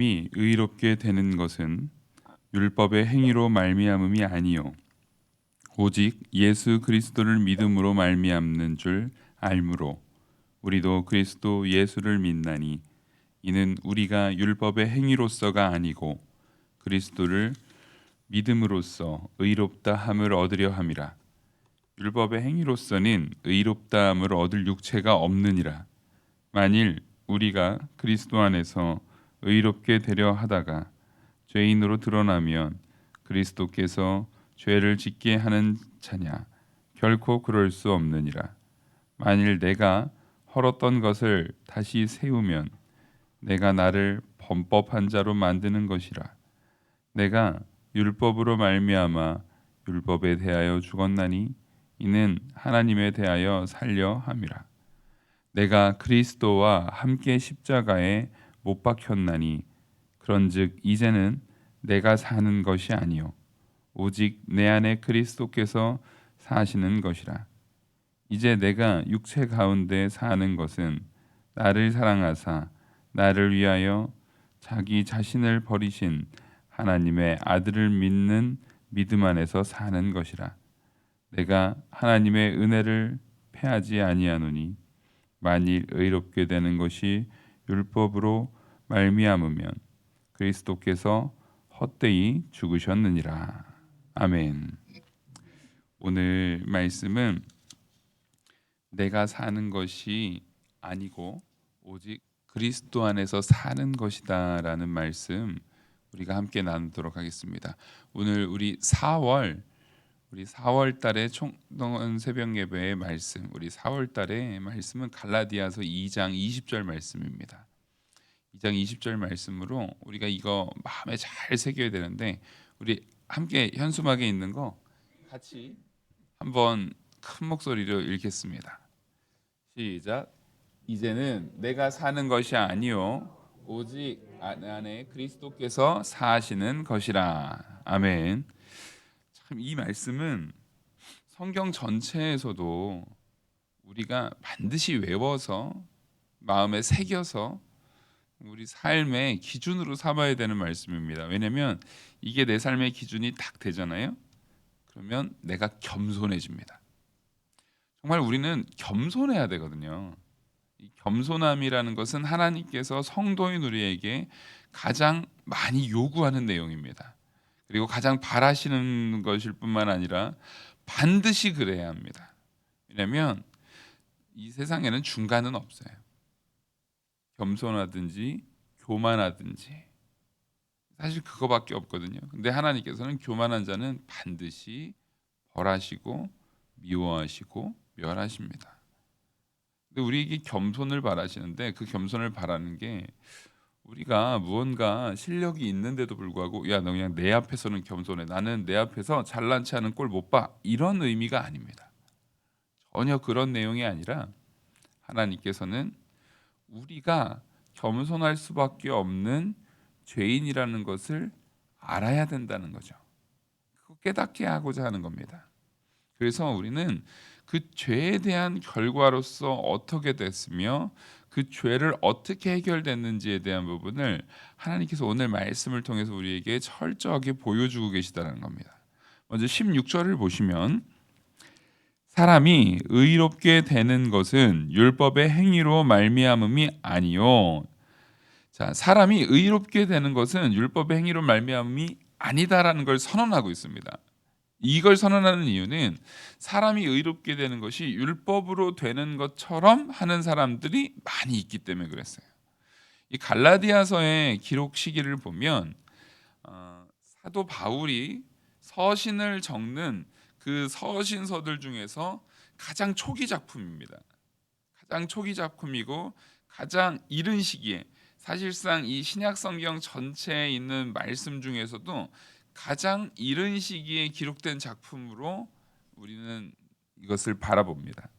이 의롭게 되는 것은 율법의 행위로 말미암음이 아니요 오직 예수 그리스도를 믿음으로 말미암는 줄 알므로 우리도 그리스도 예수를 믿나니 이는 우리가 율법의 행위로서가 아니고 그리스도를 믿음으로써 의롭다 함을 얻으려 함이라. 율법의 행위로서는 의롭다 함을 얻을 육체가 없느니라. 만일 우리가 그리스도 안에서 의롭게 되려 하다가 죄인으로 드러나면 그리스도께서 죄를 짓게 하는 자냐? 결코 그럴 수 없느니라. 만일 내가 헐었던 것을 다시 세우면 내가 나를 범법한 자로 만드는 것이라. 내가 율법으로 말미암아 율법에 대하여 죽었나니 이는 하나님에 대하여 살려 함이라. 내가 그리스도와 함께 십자가에 못 박혔나니 그런즉 이제는 내가 사는 것이 아니요 오직 내 안에 그리스도께서 사시는 것이라. 이제 내가 육체 가운데 사는 것은 나를 사랑하사 나를 위하여 자기 자신을 버리신 하나님의 아들을 믿는 믿음 안에서 사는 것이라. 내가 하나님의 은혜를 패하지 아니하노니 만일 의롭게 되는 것이 율법으로 말미암으면 그리스도께서 헛되이 죽으셨느니라. 아멘. 오늘 말씀은 내가 사는 것이 아니고 오직 그리스도 안에서 사는 것이다라는 말씀 우리가 함께 나누도록 하겠습니다. 오늘 우리 4월 달에 총동원 새벽 예배의 말씀, 우리 4월 달의 말씀은 갈라디아서 2장 20절 말씀입니다. 2장 20절 말씀으로 우리가 이거 마음에 잘 새겨야 되는데 우리 함께 현수막에 있는 거 같이 한번 큰 목소리로 읽겠습니다. 시작. 이제는 내가 사는 것이 아니요 오직 안에 그리스도께서 사시는 것이라. 아멘. 참 이 말씀은 성경 전체에서도 우리가 반드시 외워서 마음에 새겨서 우리 삶의 기준으로 삼아야 되는 말씀입니다. 왜냐하면 이게 내 삶의 기준이 딱 되잖아요. 그러면 내가 겸손해집니다. 정말 우리는 겸손해야 되거든요. 이 겸손함이라는 것은 하나님께서 성도인 우리에게 가장 많이 요구하는 내용입니다. 그리고 가장 바라시는 것일 뿐만 아니라 반드시 그래야 합니다. 왜냐하면 이 세상에는 중간은 없어요. 겸손하든지 교만하든지 사실 그거밖에 없거든요. 근데 하나님께서는 교만한 자는 반드시 벌하시고 미워하시고 멸하십니다. 근데 우리에게 겸손을 바라시는데 그 겸손을 바라는 게 우리가 무언가 실력이 있는데도 불구하고 야 너 그냥 내 앞에서는 겸손해. 나는 내 앞에서 잘난 체 하는 꼴 못 봐. 이런 의미가 아닙니다. 전혀 그런 내용이 아니라 하나님께서는 우리가 겸손할 수밖에 없는 죄인이라는 것을 알아야 된다는 거죠. 그거 깨닫게 하고자 하는 겁니다. 그래서 우리는 그 죄에 대한 결과로서 어떻게 됐으며 그 죄를 어떻게 해결됐는지에 대한 부분을 하나님께서 오늘 말씀을 통해서 우리에게 철저하게 보여주고 계시다는 겁니다. 먼저 16절을 보시면 사람이 의롭게 되는 것은 율법의 행위로 말미암음이 아니요. 자, 사람이 의롭게 되는 것은 율법의 행위로 말미암음이 아니다라는 걸 선언하고 있습니다. 이걸 선언하는 이유는 사람이 의롭게 되는 것이 율법으로 되는 것처럼 하는 사람들이 많이 있기 때문에 그랬어요. 이 갈라디아서의 기록 시기를 보면 사도 바울이 서신을 적는 그 서신서들 중에서 가장 초기 작품입니다. 가장 초기 작품이고 가장 이른 시기에 사실상 이 신약 성경 전체에 있는 말씀 중에서도 가장 이른 시기에 기록된 작품으로 우리는 이것을 바라봅니다.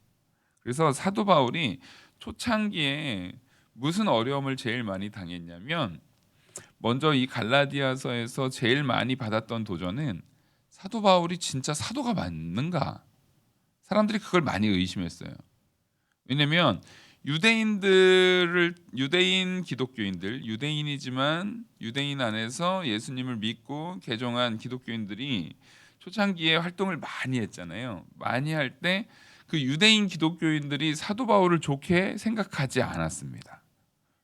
그래서 사도 바울이 초창기에 무슨 어려움을 제일 많이 당했냐면 먼저 이 갈라디아서에서 제일 많이 받았던 도전은 사도 바울이 진짜 사도가 맞는가? 사람들이 그걸 많이 의심했어요. 왜냐하면 유대인 기독교인들, 유대인이지만 유대인 안에서 예수님을 믿고 개종한 기독교인들이 초창기에 활동을 많이 했잖아요. 많이 할 때 그 유대인 기독교인들이 사도 바울을 좋게 생각하지 않았습니다.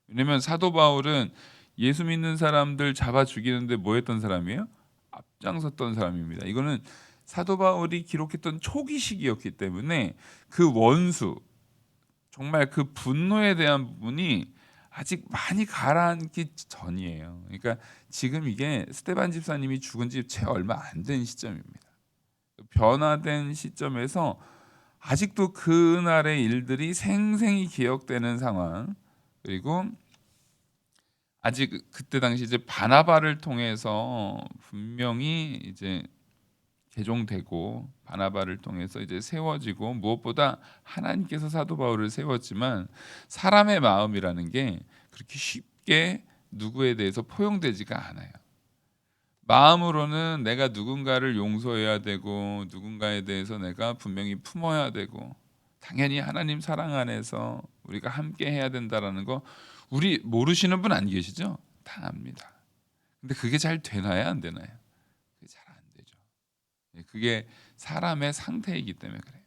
왜냐면 사도 바울은 예수 믿는 사람들 잡아 죽이는데 뭐 했던 사람이에요? 앞장섰던 사람입니다. 이거는 사도 바울이 기록했던 초기 시기였기 때문에 그 원수, 정말 그 분노에 대한 부분이 아직 많이 가라앉기 전이에요. 그러니까 지금 이게 스데반 집사님이 죽은 지 채 얼마 안 된 시점입니다. 변화된 시점에서 아직도 그날의 일들이 생생히 기억되는 상황, 그리고 아직 그때 당시 이제 바나바를 통해서 분명히 이제 개종되고 바나바를 통해서 이제 세워지고, 무엇보다 하나님께서 사도 바울을 세웠지만 사람의 마음이라는 게 그렇게 쉽게 누구에 대해서 포용되지가 않아요. 마음으로는 내가 누군가를 용서해야 되고 누군가에 대해서 내가 분명히 품어야 되고, 당연히 하나님 사랑 안에서 우리가 함께 해야 된다라는 거 우리 모르시는 분 안 계시죠? 다 압니다. 근데 그게 잘 되나요, 안 되나요? 그게 잘 안 되죠. 그게 사람의 상태이기 때문에 그래요.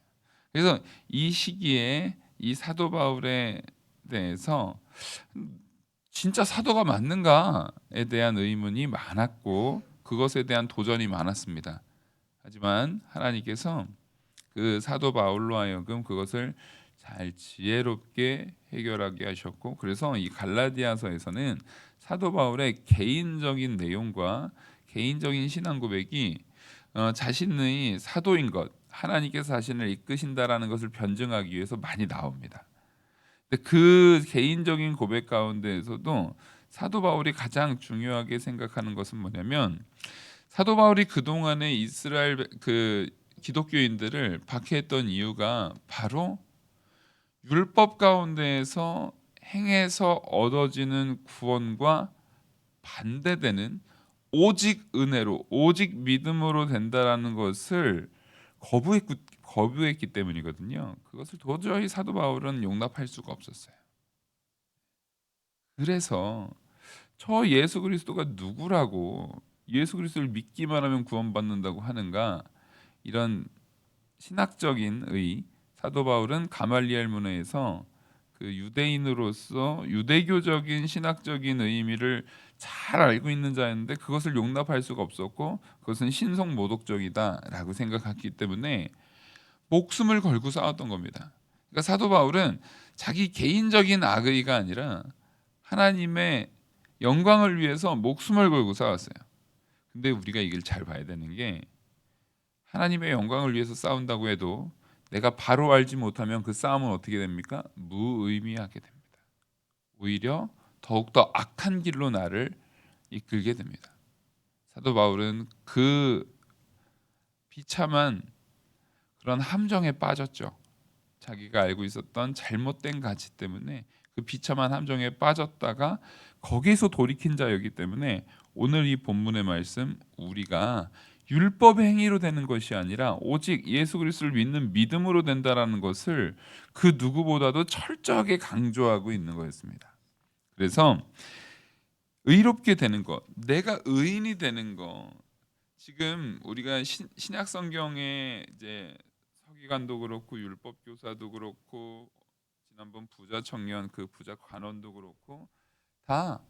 그래서 이 시기에 이 사도 바울에 대해서 진짜 사도가 맞는가에 대한 의문이 많았고 그것에 대한 도전이 많았습니다. 하지만 하나님께서 그 사도 바울로 하여금 그것을 잘 지혜롭게 해결하게 하셨고, 그래서 이 갈라디아서에서는 사도 바울의 개인적인 내용과 개인적인 신앙 고백이 자신의 사도인 것, 하나님께서 자신을 이끄신다라는 것을 변증하기 위해서 많이 나옵니다. 근데 그 개인적인 고백 가운데에서도 사도 바울이 가장 중요하게 생각하는 것은 뭐냐면, 사도 바울이 그동안에 이스라엘 그 기독교인들을 박해했던 이유가 바로 율법 가운데에서 행해서 얻어지는 구원과 반대되는 오직 은혜로, 오직 믿음으로 된다라는 것을 거부했기 때문이거든요. 그것을 도저히 사도 바울은 용납할 수가 없었어요. 그래서 저 예수 그리스도가 누구라고, 예수 그리스도를 믿기만 하면 구원받는다고 하는가, 이런 신학적인 사도 바울은 가말리엘 문화에서 그 유대인으로서 유대교적인 신학적인 의미를 잘 알고 있는 자였는데 그것을 용납할 수가 없었고, 그것은 신성 모독적이다라고 생각했기 때문에 목숨을 걸고 싸웠던 겁니다. 그러니까 사도 바울은 자기 개인적인 악의가 아니라 하나님의 영광을 위해서 목숨을 걸고 싸웠어요. 근데 우리가 이걸 잘 봐야 되는 게, 하나님의 영광을 위해서 싸운다고 해도 내가 바로 알지 못하면 그 싸움은 어떻게 됩니까? 무의미하게 됩니다. 오히려 더욱더 악한 길로 나를 이끌게 됩니다. 사도 바울은 그 비참한 그런 함정에 빠졌죠. 자기가 알고 있었던 잘못된 가치 때문에 그 비참한 함정에 빠졌다가 거기서 돌이킨 자였기 때문에 오늘 이 본문의 말씀, 우리가 율법의 행위로 되는 것이 아니라 오직 예수 그리스도를 믿는 믿음으로 된다라는 것을 그 누구보다도 철저하게 강조하고 있는 거였습니다. 그래서 의롭게 되는 것, 내가 의인이 되는 것, 지금 우리가 신약 성경에 이제 서기관도 그렇고 율법 교사도 그렇고 지난번 부자 청년, 그 부자 관원도 그렇고 다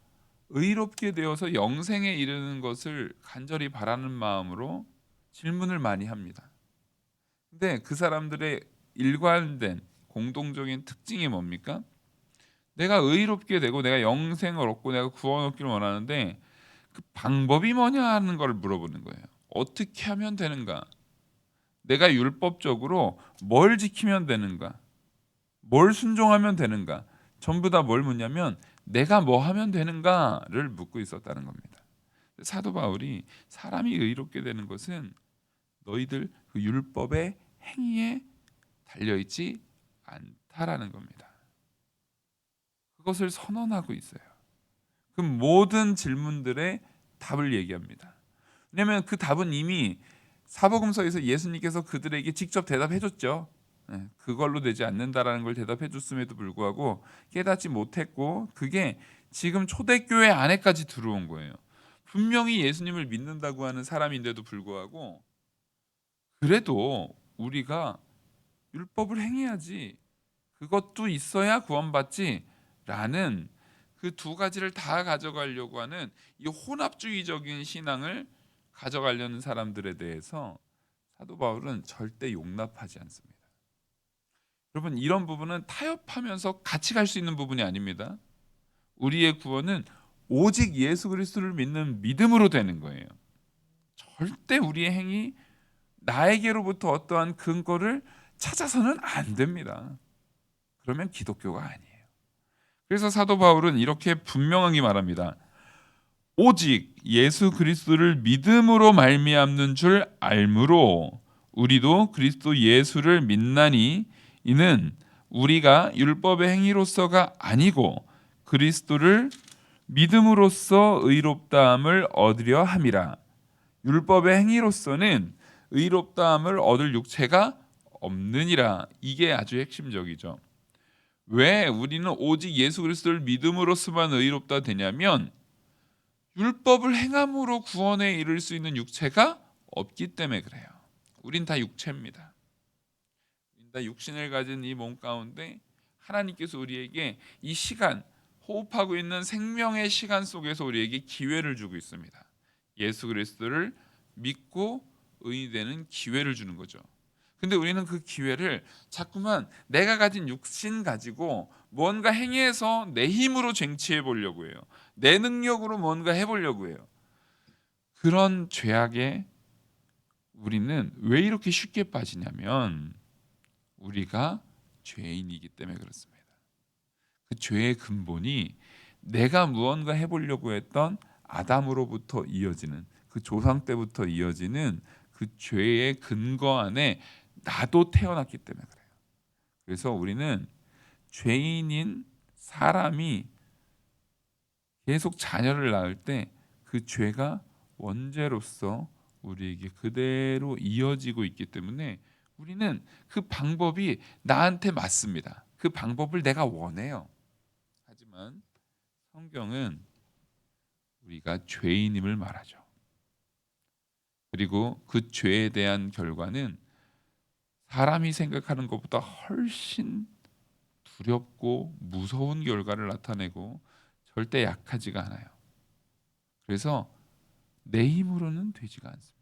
의롭게 되어서 영생에 이르는 것을 간절히 바라는 마음으로 질문을 많이 합니다. 근데 그 사람들의 일관된 공동적인 특징이 뭡니까? 내가 의롭게 되고 내가 영생을 얻고 내가 구원 얻기를 원하는데 그 방법이 뭐냐 하는 걸 물어보는 거예요. 어떻게 하면 되는가? 내가 율법적으로 뭘 지키면 되는가? 뭘 순종하면 되는가? 전부 다 뭘 묻냐면 내가 뭐 하면 되는가를 묻고 있었다는 겁니다. 사도 바울이 사람이 의롭게 되는 것은 너희들 그 율법의 행위에 달려 있지 않다라는 겁니다. 그것을 선언하고 있어요. 그 모든 질문들의 답을 얘기합니다. 왜냐하면 그 답은 이미 사복음서에서 예수님께서 그들에게 직접 대답해 줬죠. 그걸로 되지 않는다라는 걸 대답해 줬음에도 불구하고 깨닫지 못했고, 그게 지금 초대교회 안에까지 들어온 거예요. 분명히 예수님을 믿는다고 하는 사람인데도 불구하고 그래도 우리가 율법을 행해야지, 그것도 있어야 구원받지라는 그 두 가지를 다 가져가려고 하는 이 혼합주의적인 신앙을 가져가려는 사람들에 대해서 사도 바울은 절대 용납하지 않습니다. 여러분, 이런 부분은 타협하면서 같이 갈 수 있는 부분이 아닙니다. 우리의 구원은 오직 예수 그리스도를 믿는 믿음으로 되는 거예요. 절대 우리의 행위, 나에게로부터 어떠한 근거를 찾아서는 안 됩니다. 그러면 기독교가 아니에요. 그래서 사도 바울은 이렇게 분명하게 말합니다. 오직 예수 그리스도를 믿음으로 말미암는 줄 알므로 우리도 그리스도 예수를 믿나니 이는 우리가 율법의 행위로서가 아니고 그리스도를 믿음으로써 의롭다함을 얻으려 함이라. 율법의 행위로서는 의롭다함을 얻을 육체가 없느니라. 이게 아주 핵심적이죠. 왜 우리는 오직 예수 그리스도를 믿음으로서만 의롭다 되냐면 율법을 행함으로 구원에 이를 수 있는 육체가 없기 때문에 그래요. 우린 다 육체입니다. 우린 다 육신을 가진 이 몸 가운데 하나님께서 우리에게 이 시간, 호흡하고 있는 생명의 시간 속에서 우리에게 기회를 주고 있습니다. 예수 그리스도를 믿고 의인이 되는 기회를 주는 거죠. 근데 우리는 그 기회를 자꾸만 내가 가진 육신 가지고 뭔가 행해서 내 힘으로 쟁취해 보려고 해요. 내 능력으로 뭔가 해보려고 해요. 그런 죄악에 우리는 왜 이렇게 쉽게 빠지냐면 우리가 죄인이기 때문에 그렇습니다. 그 죄의 근본이 내가 무언가 해보려고 했던 아담으로부터 이어지는, 그 조상 때부터 이어지는 그 죄의 근거 안에 나도 태어났기 때문에 그래요. 그래서 우리는 죄인인 사람이 계속 자녀를 낳을 때 그 죄가 원죄로서 우리에게 그대로 이어지고 있기 때문에 우리는 그 방법이 나한테 맞습니다. 그 방법을 내가 원해요. 하지만 성경은 우리가 죄인임을 말하죠. 그리고 그 죄에 대한 결과는 사람이 생각하는 것보다 훨씬 두렵고 무서운 결과를 나타내고 절대 약하지가 않아요. 그래서 내 힘으로는 되지가 않습니다.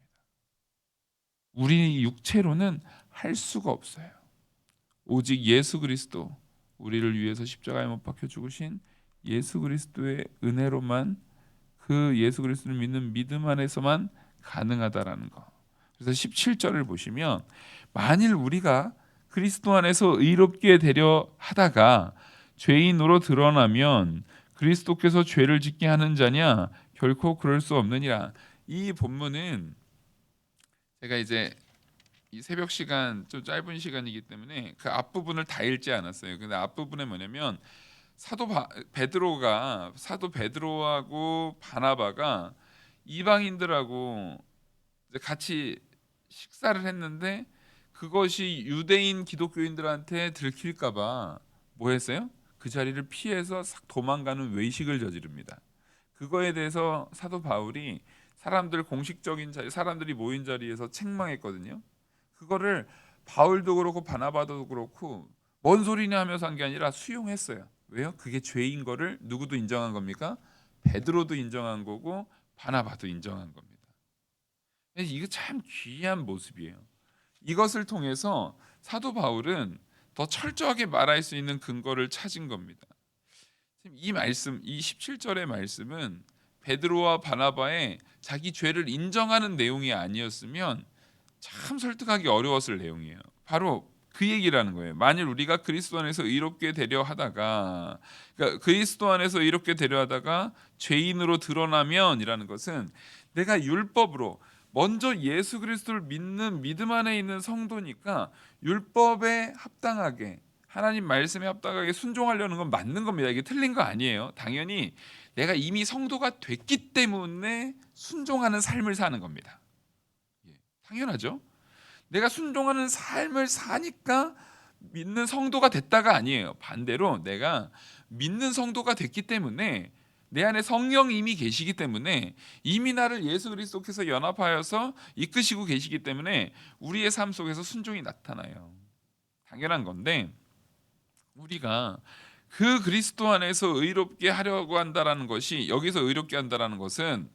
우리 육체로는 할 수가 없어요. 오직 예수 그리스도, 우리를 위해서 십자가에 못 박혀 죽으신 예수 그리스도의 은혜로만, 그 예수 그리스도를 믿는 믿음 안에서만 가능하다라는 거. 그래서 17절을 보시면 만일 우리가 그리스도 안에서 의롭게 되려 하다가 죄인으로 드러나면 그리스도께서 죄를 짓게 하는 자냐? 결코 그럴 수 없느니라. 이 본문은 제가 이제 이 새벽 시간 좀 짧은 시간이기 때문에 그 앞부분을 다 읽지 않았어요. 근데 앞부분에 뭐냐면 사도 베드로하고 바나바가 이방인들하고 이제 같이 식사를 했는데 그것이 유대인 기독교인들한테 들킬까봐 뭐 했어요? 그 자리를 피해서 싹 도망가는 외식을 저지릅니다. 그거에 대해서 사도 바울이 사람들 공식적인 자리, 사람들이 모인 자리에서 책망했거든요. 그거를 바울도 그렇고 바나바도 그렇고 뭔 소리냐 하면서 한 게 아니라 수용했어요. 왜요? 그게 죄인 거를 누구도 인정한 겁니까? 베드로도 인정한 거고 바나바도 인정한 겁니다. 이거 참 귀한 모습이에요. 이것을 통해서 사도 바울은 더 철저하게 말할 수 있는 근거를 찾은 겁니다. 이 말씀, 이 17절의 말씀은 베드로와 바나바의 자기 죄를 인정하는 내용이 아니었으면 참 설득하기 어려웠을 내용이에요. 바로 그 얘기라는 거예요. 만일 우리가 그리스도 안에서 의롭게 되려 하다가, 그러니까 그리스도 안에서 의롭게 되려 하다가 죄인으로 드러나면이라는 것은 내가 율법으로 먼저 예수 그리스도를 믿는 믿음 안에 있는 성도니까 율법에 합당하게, 하나님 말씀에 합당하게 순종하려는 건 맞는 겁니다. 이게 틀린 거 아니에요. 당연히 내가 이미 성도가 됐기 때문에 순종하는 삶을 사는 겁니다. 당연하죠. 내가 순종하는 삶을 사니까 믿는 성도가 됐다가 아니에요. 반대로 내가 믿는 성도가 됐기 때문에 내 안에 성령이 이미 계시기 때문에 이미 나를 예수 그리스도께서 연합하여서 이끄시고 계시기 때문에 우리의 삶 속에서 순종이 나타나요. 당연한 건데 우리가 그 그리스도 안에서 의롭게 하려고 한다라는 것이, 여기서 의롭게 한다라는 것은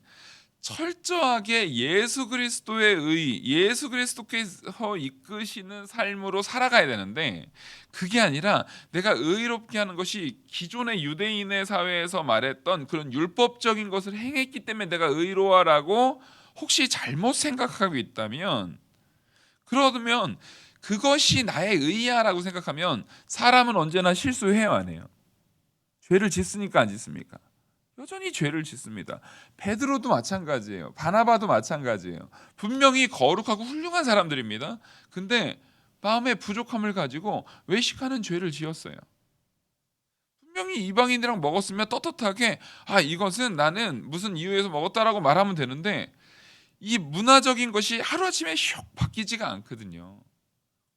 철저하게 예수 그리스도의 예수 그리스도께서 이끄시는 삶으로 살아가야 되는데, 그게 아니라 내가 의롭게 하는 것이 기존의 유대인의 사회에서 말했던 그런 율법적인 것을 행했기 때문에 내가 의로워라고 혹시 잘못 생각하고 있다면, 그러면 그것이 나의 의야라고 생각하면 사람은 언제나 실수해요, 안 해요? 죄를 짓습니까, 안 짓습니까? 여전히 죄를 짓습니다. 베드로도 마찬가지예요. 바나바도 마찬가지예요. 분명히 거룩하고 훌륭한 사람들입니다. 근데 마음의 부족함을 가지고 외식하는 죄를 지었어요. 분명히 이방인이랑 먹었으면 떳떳하게 이것은 나는 무슨 이유에서 먹었다라고 말하면 되는데, 이 문화적인 것이 하루아침에 슉 바뀌지가 않거든요.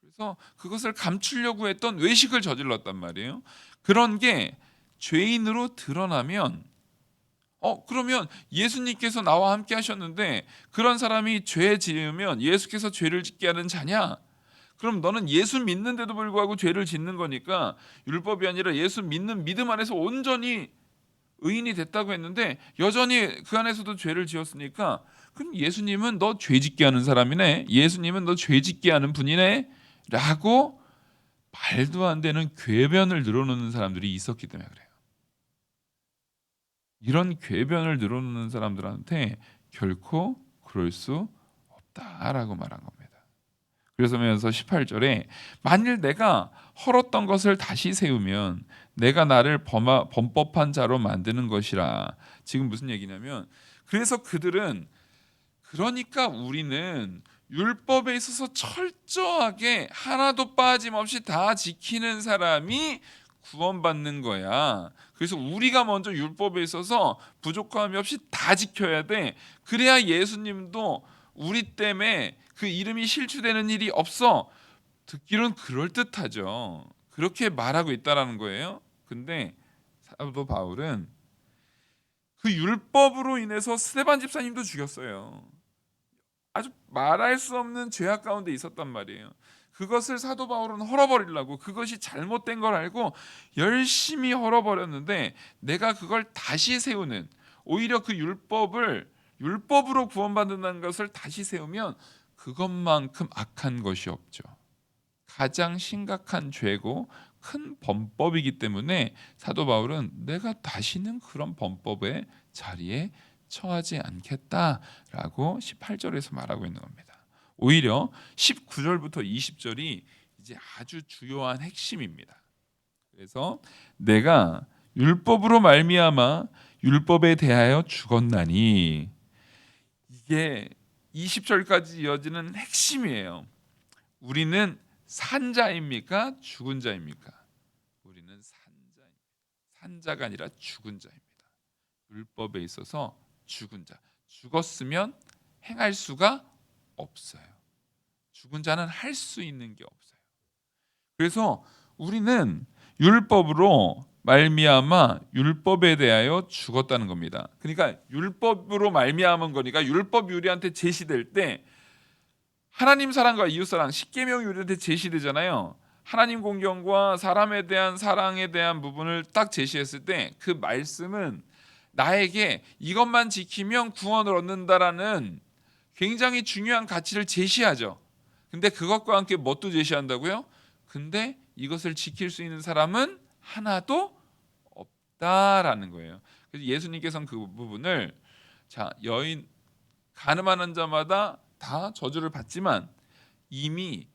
그래서 그것을 감추려고 했던 외식을 저질렀단 말이에요. 그런 게 죄인으로 드러나면 그러면 예수님께서 나와 함께 하셨는데 그런 사람이 죄 지으면 예수께서 죄를 짓게 하는 자냐? 그럼 너는 예수 믿는데도 불구하고 죄를 짓는 거니까 율법이 아니라 예수 믿는 믿음 안에서 온전히 의인이 됐다고 했는데 여전히 그 안에서도 죄를 지었으니까, 그럼 예수님은 너 죄 짓게 하는 사람이네, 예수님은 너 죄 짓게 하는 분이네 라고 말도 안 되는 궤변을 늘어놓는 사람들이 있었기 때문에 그래요. 이런 궤변을 늘어놓는 사람들한테 결코 그럴 수 없다라고 말한 겁니다. 그래서면서 18절에 만일 내가 헐었던 것을 다시 세우면 내가 나를 범법한 자로 만드는 것이라. 지금 무슨 얘기냐면, 그래서 그러니까 우리는 율법에 있어서 철저하게 하나도 빠짐없이 다 지키는 사람이 구원받는 거야. 그래서 우리가 먼저 율법에 있어서 부족함이 없이 다 지켜야 돼. 그래야 예수님도 우리 때문에 그 이름이 실추되는 일이 없어. 듣기로는 그럴듯하죠. 그렇게 말하고 있다라는 거예요. 근데 사도 바울은 그 율법으로 인해서 스데반 집사님도 죽였어요. 아주 말할 수 없는 죄악 가운데 있었단 말이에요. 그것을 사도 바울은 헐어버리려고, 그것이 잘못된 걸 알고 열심히 헐어버렸는데, 내가 그걸 다시 세우는, 오히려 그 율법으로 구원받는다는 것을 다시 세우면 그것만큼 악한 것이 없죠. 가장 심각한 죄고 큰 범법이기 때문에 사도 바울은 내가 다시는 그런 범법의 자리에 처하지 않겠다라고 18절에서 말하고 있는 겁니다. 오히려 19절부터 20절이 이제 아주 주요한 핵심입니다. 그래서 내가 율법으로 말미암아 율법에 대하여 죽었나니, 이게 20절까지 이어지는 핵심이에요. 우리는 산 자입니까? 죽은 자입니까? 우리는 산 자가 아니라 죽은 자입니다. 율법에 있어서 죽은 자. 죽었으면 행할 수가 없어요. 죽은 자는 할 수 있는 게 없어요. 그래서 우리는 율법으로 말미암아 율법에 대하여 죽었다는 겁니다. 그러니까 율법으로 말미암은 거니까, 율법이 우리한테 제시될 때 하나님 사랑과 이웃 사랑, 십계명이 우리한테 제시되잖아요. 하나님 공경과 사람에 대한 사랑에 대한 부분을 딱 제시했을 때 그 말씀은 나에게 이것만 지키면 구원을 얻는다라는 굉장히 중요한 가치를 제시하죠. 근데 그것과 함께 뭣도 제시한다고요? 근데 이것을 지킬 수 있는 사람은 하나도 없다라는 거예요. 그래서 예수님께서는 그 부분을, 여인 가늠하는 자마다 다 저주를 받지만 이미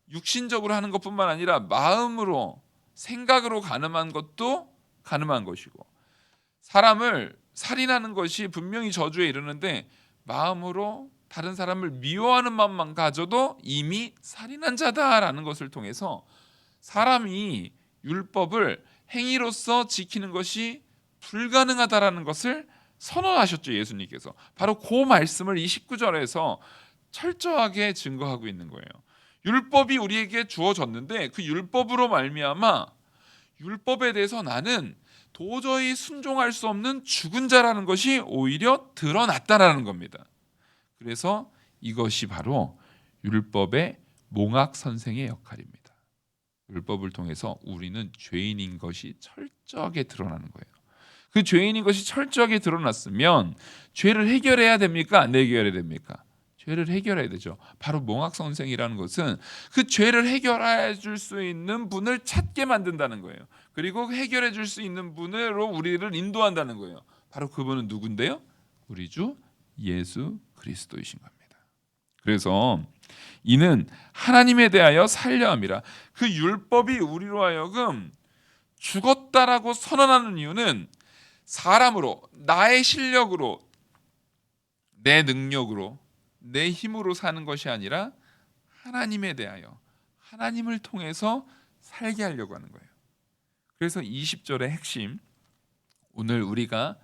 육신적으로 하는 것뿐만 아니라 마음으로, 생각으로 가늠한 것도 가늠한 것이고, 사람을 살인하는 것이 분명히 저주에 이르는데 마음으로 다른 사람을 미워하는 마음만 가져도 이미 살인한 자다라는 것을 통해서 사람이 율법을 행위로서 지키는 것이 불가능하다라는 것을 선언하셨죠. 예수님께서 바로 그 말씀을 이 19절에서 철저하게 증거하고 있는 거예요. 율법이 우리에게 주어졌는데 그 율법으로 말미암아 율법에 대해서 나는 도저히 순종할 수 없는 죽은 자라는 것이 오히려 드러났다라는 겁니다. 그래서 이것이 바로 율법의 몽학 선생의 역할입니다. 율법을 통해서 우리는 죄인인 것이 철저하게 드러나는 거예요. 그 죄인인 것이 철저하게 드러났으면 죄를 해결해야 됩니까? 안 해결해야 됩니까? 죄를 해결해야 되죠. 바로 몽학 선생이라는 것은 그 죄를 해결해 줄 수 있는 분을 찾게 만든다는 거예요. 그리고 해결해 줄 수 있는 분으로 우리를 인도한다는 거예요. 바로 그분은 누군데요? 우리 주 예수 그리스도이신 겁니다. 그래서 이는 하나님에 대하여 살려 함이라. 그 율법이 우리로 하여금 죽었다라고 선언하는 이유는 사람으로, 나의 실력으로, 내 능력으로, 내 힘으로 사는 것이 아니라 하나님에 대하여, 하나님을 통해서 살게 하려고 하는 거예요. 그래서 20절의 핵심, 오늘 우리가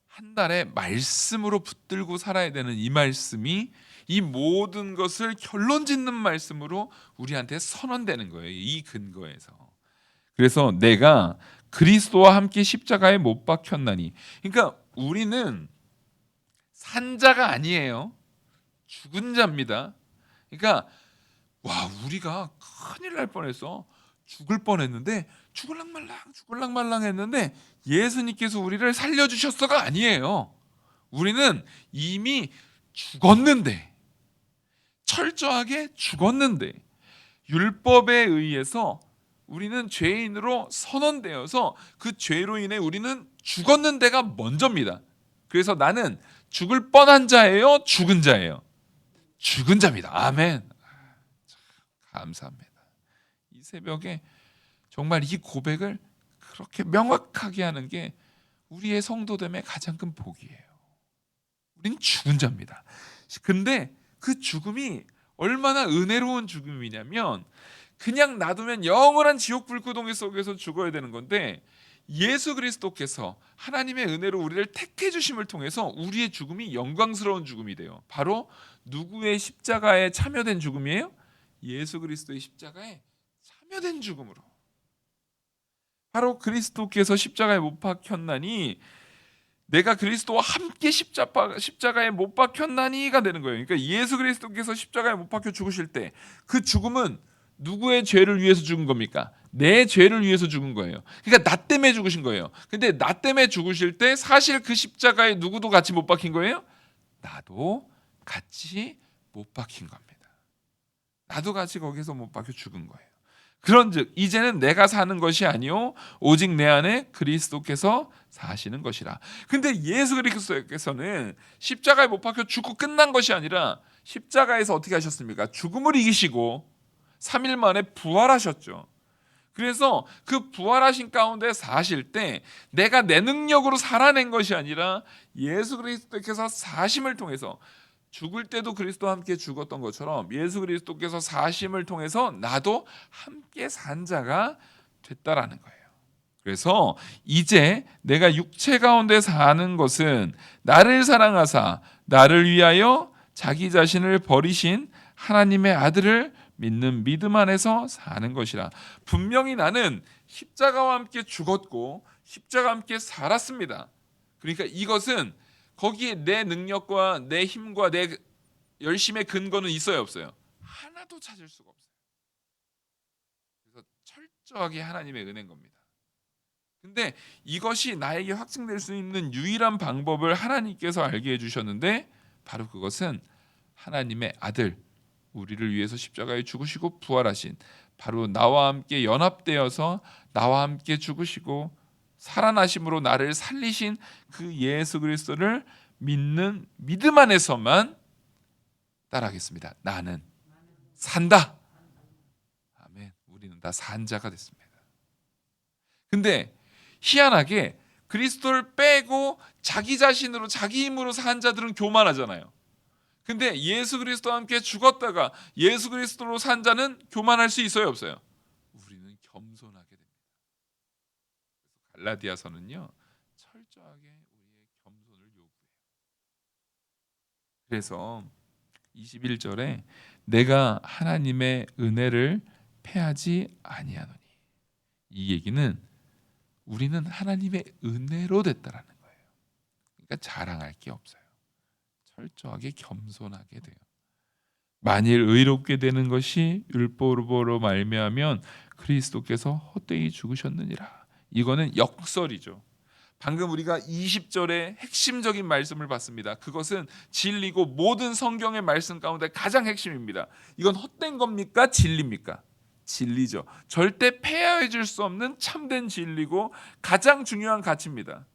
한 달에 말씀으로 붙들고 살아야 되는 이 말씀이 이 모든 것을 결론 짓는 말씀으로 우리한테 선언되는 거예요. 이 근거에서. 그래서 내가 그리스도와 함께 십자가에 못 박혔나니, 그러니까 우리는 산자가 아니에요. 죽은 자입니다. 그러니까 와, 우리가 큰일 날 뻔했어. 죽을 뻔했는데 죽을랑말랑 했는데 예수님께서 우리를 살려주셨어가 아니에요. 우리는 이미 죽었는데, 철저하게 죽었는데, 율법에 의해서 우리는 죄인으로 선언되어서 그 죄로 인해 우리는 죽었는 데가 먼저입니다. 그래서 나는 죽을 뻔한 자예요, 죽은 자예요? 죽은 자입니다. 아멘. 참 감사합니다. 이 새벽에 정말 이 고백을 그렇게 명확하게 하는 게 우리의 성도됨의 가장 큰 복이에요. 우린 죽은 자입니다. 근데 그 죽음이 얼마나 은혜로운 죽음이냐면 그냥 놔두면 영원한 지옥 불구덩이 속에서 죽어야 되는 건데 예수 그리스도께서 하나님의 은혜로 우리를 택해 주심을 통해서 우리의 죽음이 영광스러운 죽음이 돼요. 바로 누구의 십자가에 참여된 죽음이에요? 예수 그리스도의 십자가에 참여된 죽음으로. 바로 그리스도께서 십자가에 못 박혔나니 내가 그리스도와 함께 십자가에 못 박혔나니가 되는 거예요. 그러니까 예수 그리스도께서 십자가에 못 박혀 죽으실 때 그 죽음은 누구의 죄를 위해서 죽은 겁니까? 내 죄를 위해서 죽은 거예요. 그러니까 나 때문에 죽으신 거예요. 근데 나 때문에 죽으실 때 사실 그 십자가에 누구도 같이 못 박힌 거예요? 나도 같이 못 박힌 겁니다. 나도 같이 거기서 못 박혀 죽은 거예요. 그런즉 이제는 내가 사는 것이 아니요 오직 내 안에 그리스도께서 사시는 것이라. 근데 예수 그리스도께서는 십자가에 못 박혀 죽고 끝난 것이 아니라 십자가에서 어떻게 하셨습니까? 죽음을 이기시고 3일 만에 부활하셨죠. 그래서 그 부활하신 가운데 사실 때 내가 내 능력으로 살아낸 것이 아니라 예수 그리스도께서 사심을 통해서, 죽을 때도 그리스도와 함께 죽었던 것처럼 예수 그리스도께서 사심을 통해서 나도 함께 산 자가 됐다라는 거예요. 그래서 이제 내가 육체 가운데 사는 것은 나를 사랑하사 나를 위하여 자기 자신을 버리신 하나님의 아들을 믿는 믿음 안에서 사는 것이라. 분명히 나는 십자가와 함께 죽었고 십자가와 함께 살았습니다. 그러니까 이것은 거기에 내 능력과 내 힘과 내 열심의 근거는 있어요, 없어요? 하나도 찾을 수가 없어요. 그래서 철저하게 하나님의 은혜인 겁니다. 근데 이것이 나에게 확증될 수 있는 유일한 방법을 하나님께서 알게 해주셨는데 바로 그것은 하나님의 아들, 우리를 위해서 십자가에 죽으시고 부활하신, 바로 나와 함께 연합되어서 나와 함께 죽으시고 살아나심으로 나를 살리신 그 예수 그리스도를 믿는 믿음 안에서만 따라하겠습니다. 나는 산다. 아멘. 우리는 다 산 자가 됐습니다. 근데 희한하게 그리스도를 빼고 자기 자신으로 자기 힘으로 산 자들은 교만하잖아요. 근데 예수 그리스도와 함께 죽었다가 예수 그리스도로 산 자는 교만할 수 있어요, 없어요? 우리는 겸손하게 됩니다. 갈라디아서는요 철저하게 우리의 겸손을 요구해요. 그래서 21절에 내가 하나님의 은혜를 패하지 아니하노니, 이 얘기는 우리는 하나님의 은혜로 됐다라는 거예요. 그러니까 자랑할 게 없어요. 철저하게 겸손하게 돼요. 만일 의롭게 되는 것이 율법으로 말미암으면 그리스도께서 헛되이 죽으셨느니라. 이거는 역설이죠. 방금 우리가 20절의 핵심적인 말씀을 봤습니다. 그것은 진리고 모든 성경의 말씀 가운데 가장 핵심입니다. 이건 헛된 겁니까? 진리입니까? 진리죠. 절대 폐하해 줄 수 없는 참된 진리고 가장 중요한 가치입니다.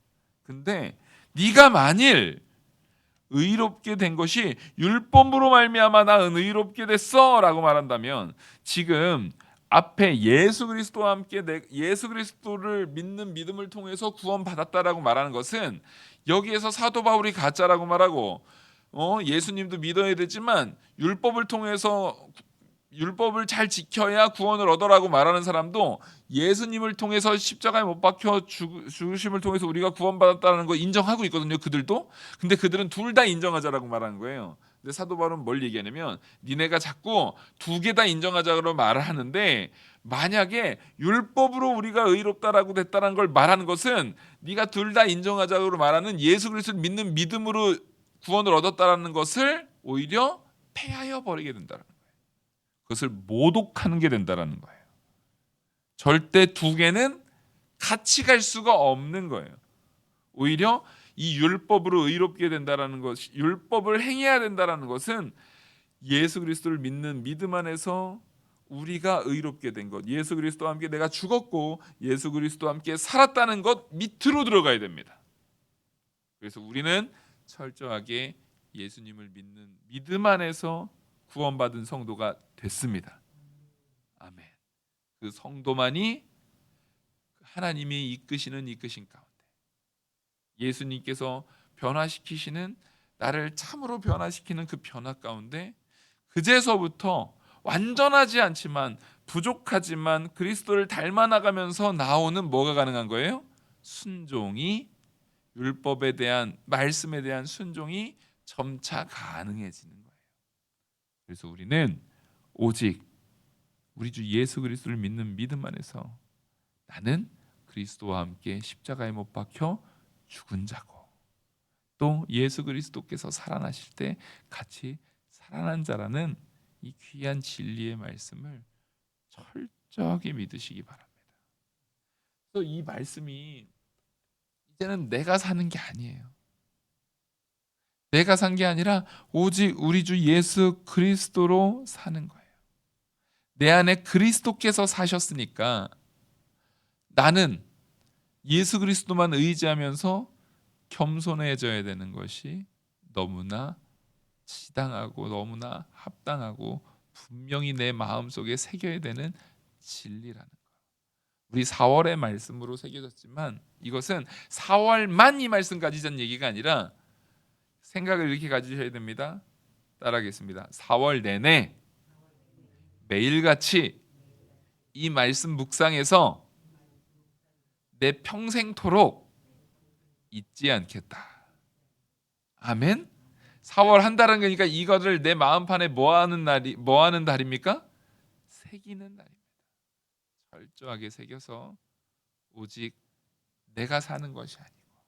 근데 네가 만일 의롭게 된 것이 율법으로 말미암아 나 의롭게 됐어라고 말한다면, 지금 앞에 예수 그리스도와 함께 예수 그리스도를 믿는 믿음을 통해서 구원받았다라고 말하는 것은, 여기에서 사도 바울이 가짜라고 말하고 예수님도 믿어야 되지만 율법을 통해서 율법을 잘 지켜야 구원을 얻어라고 말하는 사람도 예수님을 통해서 십자가에 못 박혀 죽으심을 통해서 우리가 구원받았다는 거 인정하고 있거든요. 그들도. 근데 그들은 둘 다 인정하자라고 말하는 거예요. 근데 사도 바울은 뭘 얘기하냐면, 니네가 자꾸 두 개 다 인정하자고 말을 하는데, 만약에 율법으로 우리가 의롭다라고 됐다는 걸 말하는 것은 네가 둘 다 인정하자고 말하는 예수 그리스도를 믿는 믿음으로 구원을 얻었다라는 것을 오히려 폐하여 버리게 된다는 거예요. 그것을 모독하는 게 된다라는 거예요. 절대 두 개는 같이 갈 수가 없는 거예요. 오히려 이 율법으로 의롭게 된다라는 것, 율법을 행해야 된다라는 것은 예수 그리스도를 믿는 믿음 안에서 우리가 의롭게 된 것, 예수 그리스도와 함께 내가 죽었고 예수 그리스도와 함께 살았다는 것 밑으로 들어가야 됩니다. 그래서 우리는 철저하게 예수님을 믿는 믿음 안에서 구원받은 성도가 됐습니다. 아멘. 그 성도만이 하나님이 이끄시는 이끄신 가운데, 예수님께서 변화시키시는, 나를 참으로 변화시키는 그 변화 가운데, 그제서부터 완전하지 않지만 부족하지만 그리스도를 닮아나가면서 나오는 뭐가 가능한 거예요? 순종이, 율법에 대한 말씀에 대한 순종이 점차 가능해지는 거예요. 그래서 우리는 오직 우리 주 예수 그리스도를 믿는 믿음 안에서 나는 그리스도와 함께 십자가에 못 박혀 죽은 자고, 또 예수 그리스도께서 살아나실 때 같이 살아난 자라는 이 귀한 진리의 말씀을 철저하게 믿으시기 바랍니다. 그래서 이 말씀이 이제는 내가 사는 게 아니에요. 내가 산 게 아니라 오직 우리 주 예수 그리스도로 사는 거예요. 내 안에 그리스도께서 사셨으니까 나는 예수 그리스도만 의지하면서 겸손해져야 되는 것이 너무나 지당하고 너무나 합당하고 분명히 내 마음속에 새겨야 되는 진리라는 거예요. 우리 4월의 말씀으로 새겨졌지만 이것은 4월만 이 말씀 가지자는 얘기가 아니라 생각을 이렇게 가지셔야 됩니다. 따라하겠습니다. 4월 내내 매일같이 이 말씀 묵상해서 내 평생토록 잊지 않겠다. 아멘. 4월 한 달은, 그러니까 이거를 내 마음판에 뭐 하는 달입니까? 새기는 날입니다. 철저하게 새겨서 오직 내가 사는 것이 아니고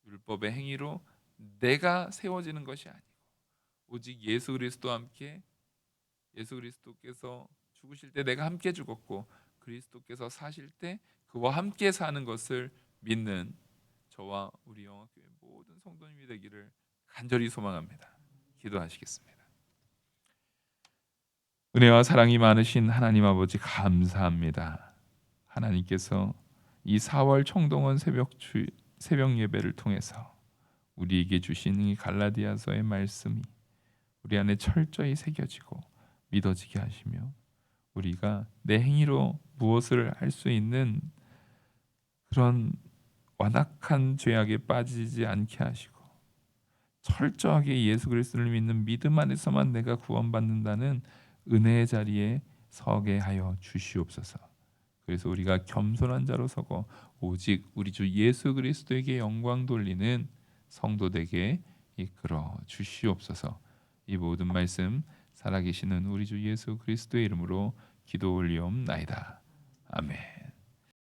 율법의 행위로 내가 세워지는 것이 아니고 오직 예수 그리스도와 함께, 예수 그리스도께서 죽으실 때 내가 함께 죽었고 그리스도께서 사실 때 그와 함께 사는 것을 믿는 저와 우리 영화교회 모든 성도님이 되기를 간절히 소망합니다. 기도하시겠습니다. 은혜와 사랑이 많으신 하나님 아버지, 감사합니다. 하나님께서 이 4월 총동원 새벽 예배를 통해서 우리에게 주신 이 갈라디아서의 말씀이 우리 안에 철저히 새겨지고 믿어지게 하시며, 우리가 내 행위로 무엇을 할 수 있는 그런 완악한 죄악에 빠지지 않게 하시고, 철저하게 예수 그리스도를 믿는 믿음 안에서만 내가 구원받는다는 은혜의 자리에 서게 하여 주시옵소서. 그래서 우리가 겸손한 자로 서고 오직 우리 주 예수 그리스도에게 영광 돌리는 성도되게 이끌어 주시옵소서. 이 모든 말씀 살아계시는 우리 주 예수 그리스도의 이름으로 기도 올리옵나이다. 아멘.